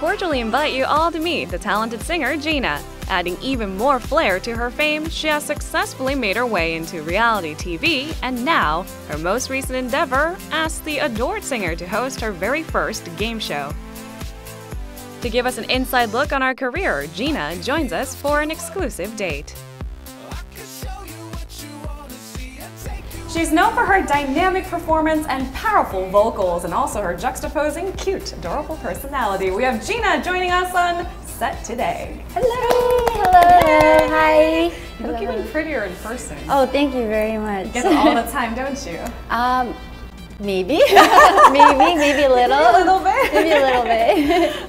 cordially invite you all to meet the talented singer G.Na. Adding even more flair to her fame, she has successfully made her way into reality TV, and now, her most recent endeavor asks the adored singer to host her very first game show. To give us an inside look on our career, G.Na joins us for an exclusive date. She's known for her dynamic performance and powerful vocals, and also her juxtaposing, cute, adorable personality. We have G.Na joining us on set today. Hello! Hello! Hi! You look even prettier in person. Oh, thank you very much. You get it all the time, don't you? Maybe. maybe a little. Maybe a little bit. Maybe a little bit.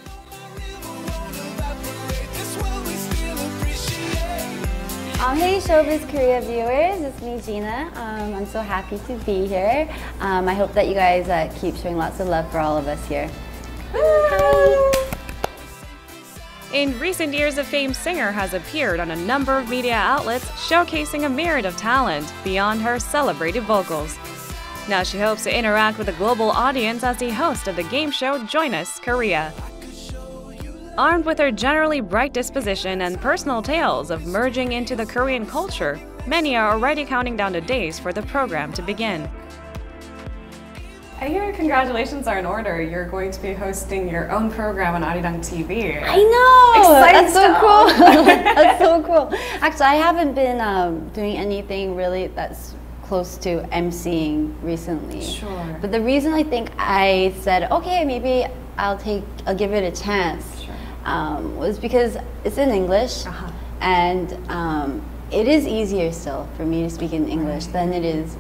Hey Showbiz Korea viewers, it's me G.Na. I'm so happy to be here. I hope that you guys keep showing lots of love for all of us here. Hi. In recent years, the famed singer has appeared on a number of media outlets showcasing a myriad of talent beyond her celebrated vocals. Now she hopes to interact with a global audience as the host of the game show Join Us Korea. Armed with her generally bright disposition and personal tales of merging into the Korean culture, many are already counting down the days for the program to begin. I hear congratulations are in order. You're going to be hosting your own program on ARIRANG TV. I know! Exciting That's so cool! That's so cool. Actually, I haven't been doing anything really that's close to emceeing recently. Sure. But the reason I think I said, okay, maybe I'll give it a chance. Was because it's in English, and it is easier still for me to speak in English than it is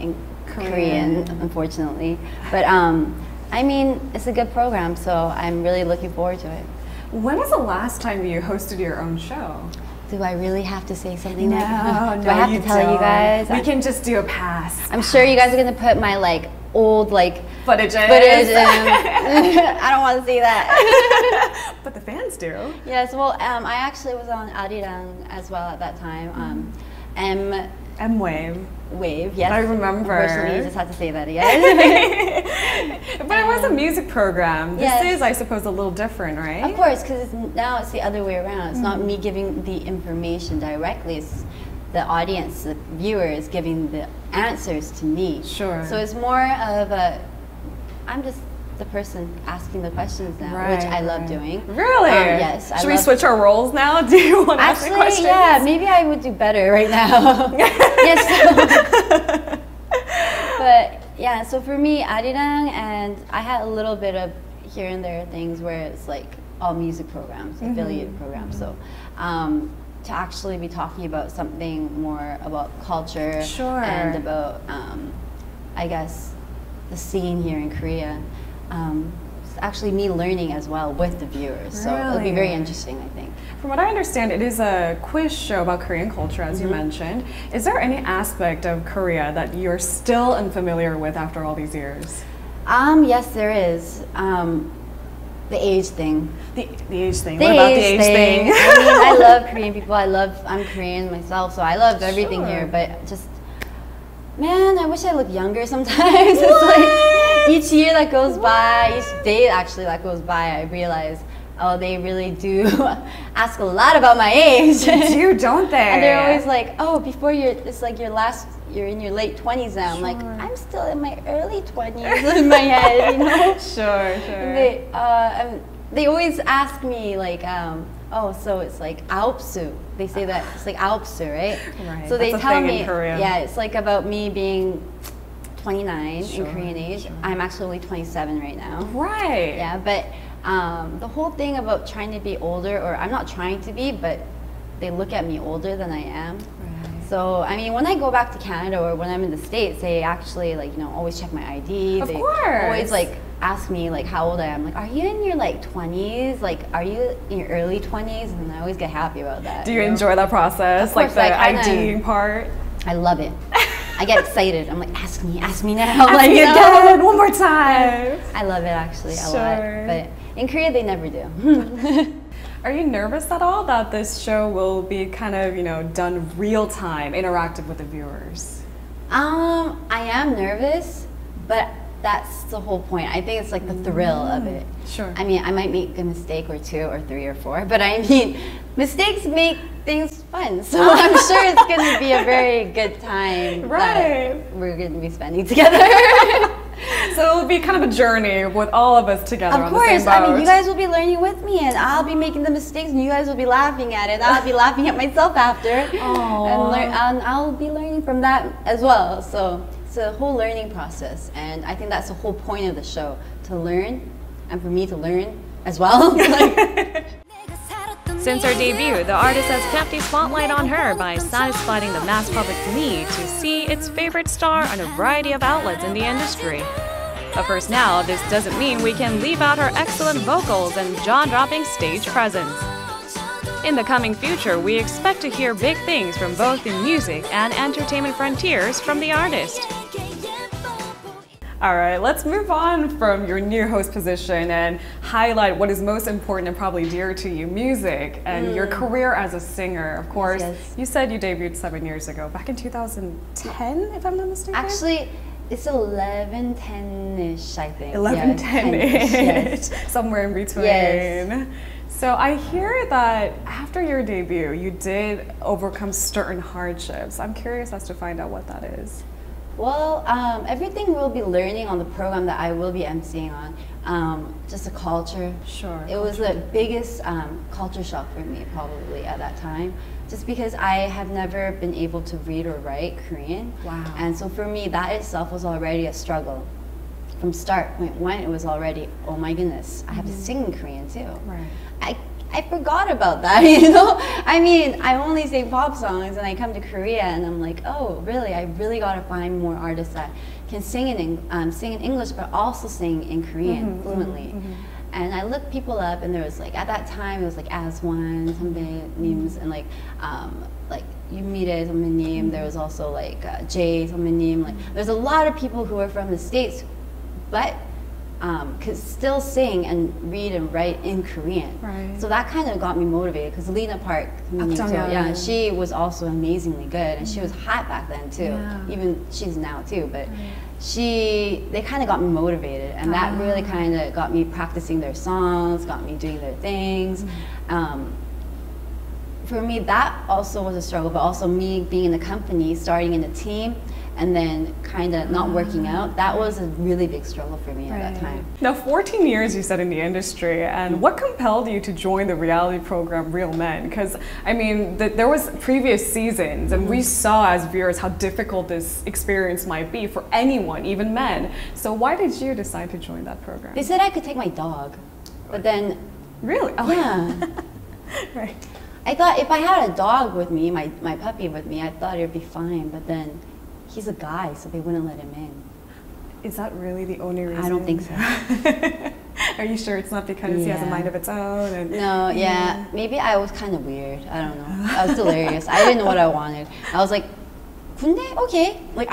in Korean, unfortunately. But I mean, it's a good program, so I'm really looking forward to it. When was the last time you hosted your own show? Do I really have to say something like that? Do I have to tell you guys? We can just do a pass. I'm sure you guys are gonna put my old footage. I don't want to see that. But the fans do. Yes, well, I actually was on ARIRANG as well at that time. Wave, yes. I remember. Unfortunately, you just had to say that again. But it was a music program. This yes. is, I suppose, a little different, right? Of course, because now it's the other way around. It's not me giving the information directly. It's the audience, the viewers, giving the answers to me. Sure. So it's more of I'm just the person asking the questions now, which I love doing. Really? Yes. Should we switch our roles now? Do you want to ask the questions? Yeah, maybe I would do better right now. Yes. But yeah, so for me, ARIRANG, and I had a little bit of here and there things where it's like all music programs, affiliated programs. So to actually be talking about something more about culture and about, I guess, the scene here in Korea. It's actually me learning as well with the viewers, so it'll be very interesting, I think. From what I understand, it is a quiz show about Korean culture, as you mentioned. Is there any aspect of Korea that you're still unfamiliar with after all these years? Yes, there is. The age thing. The age thing. What about the age thing? I mean, I love Korean people. I'm Korean myself, so I love everything here. But just, man, I wish I looked younger sometimes. It's like each year that goes by, each day actually that goes by, I realize, oh, they really do ask a lot about my age. They do, don't they? And they're always like, oh, it's like you're in your late 20s now. I'm like, I'm still in my early 20s in my head, you know? Sure. They always ask me like, oh, so it's like aopsu. They say that it's like aopsu, right? Right. So they tell me, yeah, it's like about me being 29 in Korean age. I'm actually only 27 right now. Right. Yeah, but the whole thing about trying to be older, or I'm not trying to be, but they look at me older than I am. So, I mean, when I go back to Canada or when I'm in the States, they actually, like, you know, always check my ID. Of they course. always, like, ask me, like, how old I am. Like, are you in your, like, 20s? Like, are you in your early 20s? And I always get happy about that. Do you enjoy that process? Like, the IDing part? I love it. I get excited. I'm like, ask me now. Ask me again, one more time. I love it, actually, a lot. But in Korea, they never do. Are you nervous at all that this show will be kind of, you know, done real time, interactive with the viewers? I am nervous, but that's the whole point. I think it's like the thrill of it. Sure. I mean, I might make a mistake or two or three or four, but I mean, mistakes make things fun. So I'm sure it's going to be a very good time that we're going to be spending together. So it'll be kind of a journey with all of us together on the same boat. Of course. I mean, you guys will be learning with me, and I'll be making the mistakes, and you guys will be laughing at it. I'll be laughing at myself after. And I'll be learning from that as well. So it's a whole learning process, and I think that's the whole point of the show, to learn, and for me to learn as well. Since her debut, the artist has kept the spotlight on her by satisfying the mass public's need to see its favorite star on a variety of outlets in the industry. Of course, now this doesn't mean we can leave out her excellent vocals and jaw-dropping stage presence. In the coming future, we expect to hear big things from both the music and entertainment frontiers from the artist. All right, let's move on from your new host position and highlight what is most important and probably dear to you, music and your career as a singer. Of course, you said you debuted 7 years ago, back in 2010, if I'm not mistaken? Actually, it's 11, 10-ish, I think. 11, 10-ish, somewhere in between. Yes. So I hear that after your debut, you did overcome certain hardships. I'm curious as to find out what that is. Well, everything we'll be learning on the program that I will be emceeing on, just the culture. Sure. It was the biggest culture shock for me probably at that time, just because I have never been able to read or write Korean. Wow. And so for me, that itself was already a struggle. From start, point one, it was already, oh my goodness, I have to sing in Korean too. Right. I forgot about that, you know? I mean, I only sing pop songs, and I come to Korea and I'm like, oh, really? I really gotta find more artists that can sing in English, but also sing in Korean fluently. And I looked people up, and there was like, at that time, it was like Aswan, 선배님's, and like Yumire 선배님. There was also like Jay 선배님. Like, there's a lot of people who are from the States, but could still sing and read and write in Korean. Right. So that kind of got me motivated, because Lena Park, yeah, she was also amazingly good, and she was hot back then too. Yeah. Even she's now too, but they kind of got me motivated, and that really kind of got me practicing their songs, got me doing their things. For me, that also was a struggle, but also me being in the company, starting in a team, and then kind of not working out, that was a really big struggle for me at that time. Now, 14 years you said in the industry, and what compelled you to join the reality program Real Men? Because, I mean, there was previous seasons, and we saw as viewers how difficult this experience might be for anyone, even men. So why did you decide to join that program? They said I could take my dog, but then... Really? Oh. Yeah. Right. I thought if I had a dog with me, my puppy with me, I thought it would be fine, but then he's a guy, so they wouldn't let him in. Is that really the only reason? I don't think so. Are you sure it's not because he has a mind of its own? And no, yeah. Maybe I was kind of weird. I don't know. I was delirious. I didn't know what I wanted. I was like, 군대? Okay. Like,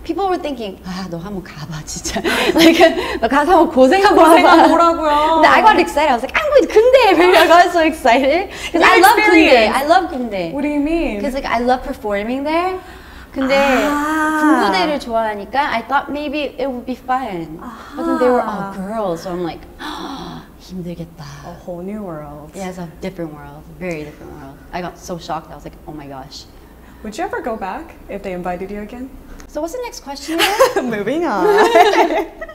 people were thinking, 너 한번 가봐, 진짜. Like, 너 가서 한번 고생하고 와봐. 뭐라고요? But I got excited. I was like, I'm going to 군대. I got so excited. Because I love 군대. I love 군대. What do you mean? Because like, I love performing there. 근데 군부대를 좋아하니까 I thought maybe it would be fun. But then they were all girls, so I'm like, 힘들겠다. A whole new world. Yeah, it's a different world, very different world. I got so shocked. I was like, oh my gosh. Would you ever go back if they invited you again? So what's the next question again? Moving on.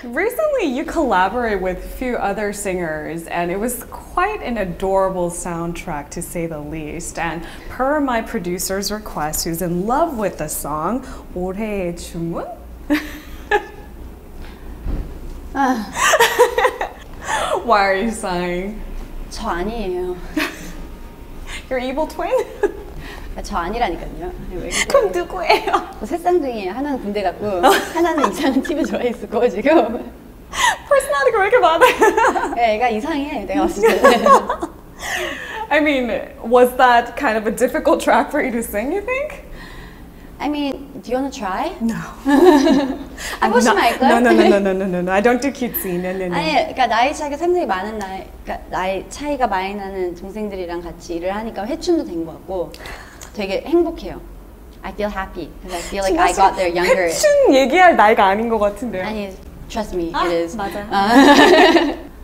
Recently, you collaborated with a few other singers, and it was quite an adorable soundtrack, to say the least. And per my producer's request, who's in love with the song, 올해의 춤은? Why are you sighing? 저 아니에요. Your evil twin? 저 아니라니까요. 그럼 누구예요? 세 쌍둥이에요. 하나는 군대 갔고 하나는 이상한 팀에 들어와 있었고 지금. Personality 왜 이렇게 많아요? 애가 이상해. 내가 봤을 때. I mean, was that kind of a difficult track for you to sing, you think? I mean, do you want to try? No. 해보시면 알걸? No. I don't do cutesy. No. 아니, 그러니까 나이 차이가 상당히 많은 그러니까 나이 차이가 많이 나는 동생들이랑 같이 일을 하니까 회춘도 된 것 같고 되게 행복해요. I feel happy because I feel like I got there younger. 회춘 얘기할 나이가 아닌 것 같은데요. 아니, Trust me, it is. 맞아.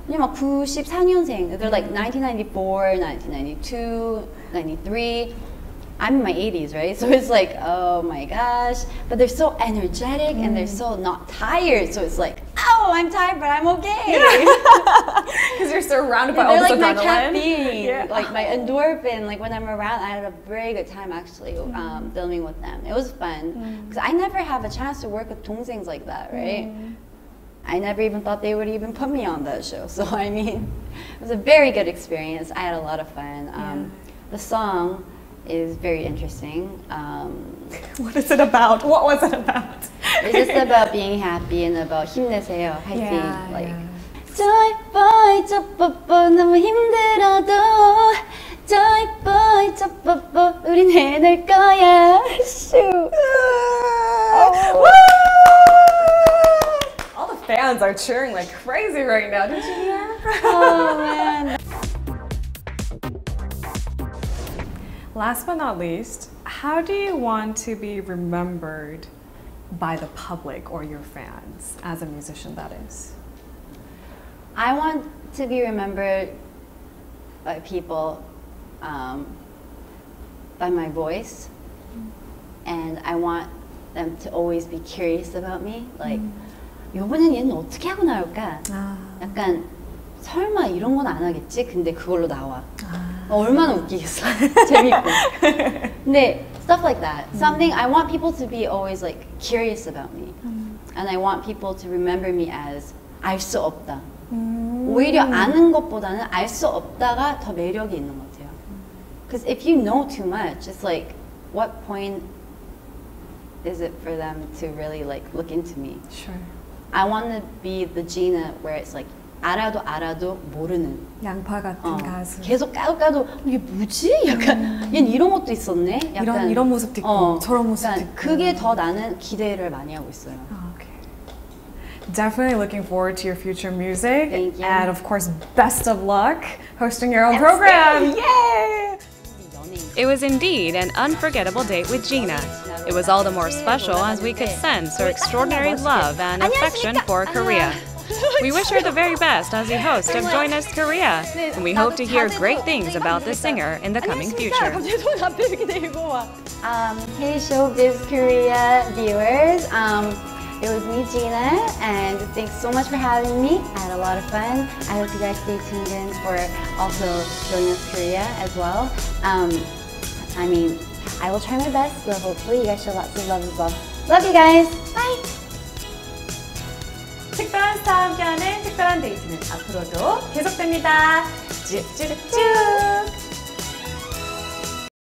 그냥 막 94년생. They're like 1994, 1992, 93. I'm in my 80s, right? So it's like, oh my gosh. But they're so energetic and they're so not tired. So it's like, oh, I'm tired, but I'm okay. Because you're surrounded by all they're this like my adrenaline. caffeine, like my endorphin. Like when I'm around, I had a very good time actually filming with them. It was fun. Because I never have a chance to work with 동생s like that, right? I never even thought they would even put me on that show. So I mean, it was a very good experience. I had a lot of fun. The song is very interesting. What is it about? What was it about? It's just about being happy and about 힘내세요, 화이팅. Yeah, like, yeah. Joy boy, 쩌뽀뽀 너무 힘들어도 Joy boy, 쩌뽀뽀 우린 해낼 거야. Shoot. All the fans are cheering like crazy right now. Did you hear? Oh man. Last but not least, how do you want to be remembered by the public or your fans as a musician, that is? I want to be remembered by people by my voice, and I want them to always be curious about me. Like, 이번엔 얘는 어떻게 하고 나올까? 약간 설마 이런 건 안 하겠지? 근데 그걸로 나와. 얼마나 웃기겠어. 재밌고. 근데 stuff like that. Something I want people to be always like curious about me. And I want people to remember me as 알 수 없다. 오히려 아는 것보다는 알 수 없다가 더 매력이 있는 것 같아요. Because if you know too much, it's like what point is it for them to really like look into me? Sure. I want to be the G.Na where it's like 알아도 모르는 양파 같은 가수. 계속 까도 이게 뭐지? 약간 얘는 이런 것도 있었네? 약간 이런 모습도 있고 저런 모습도 있고. 그게 더 나는 기대를 많이 하고 있어요. Okay. Definitely looking forward to your future music. Thank you. And of course, best of luck hosting your own program. Yay! It was indeed an unforgettable date with G.Na. It was all the more special as we could sense her extraordinary love and affection for Korea. We wish her the very best as the host of Join Us Korea, and we hope to hear great things about the singer in the coming future. Hey Showbiz Korea viewers, it was me G.Na, and thanks so much for having me. I had a lot of fun. I hope you guys stay tuned in for also Join Us Korea as well. I mean, I will try my best, so hopefully you guys show lots of love as well. Love you guys. Bye. 특별한 스타와 함께하는 특별한 데이트는 앞으로도 계속됩니다. 쭉쭉쭉!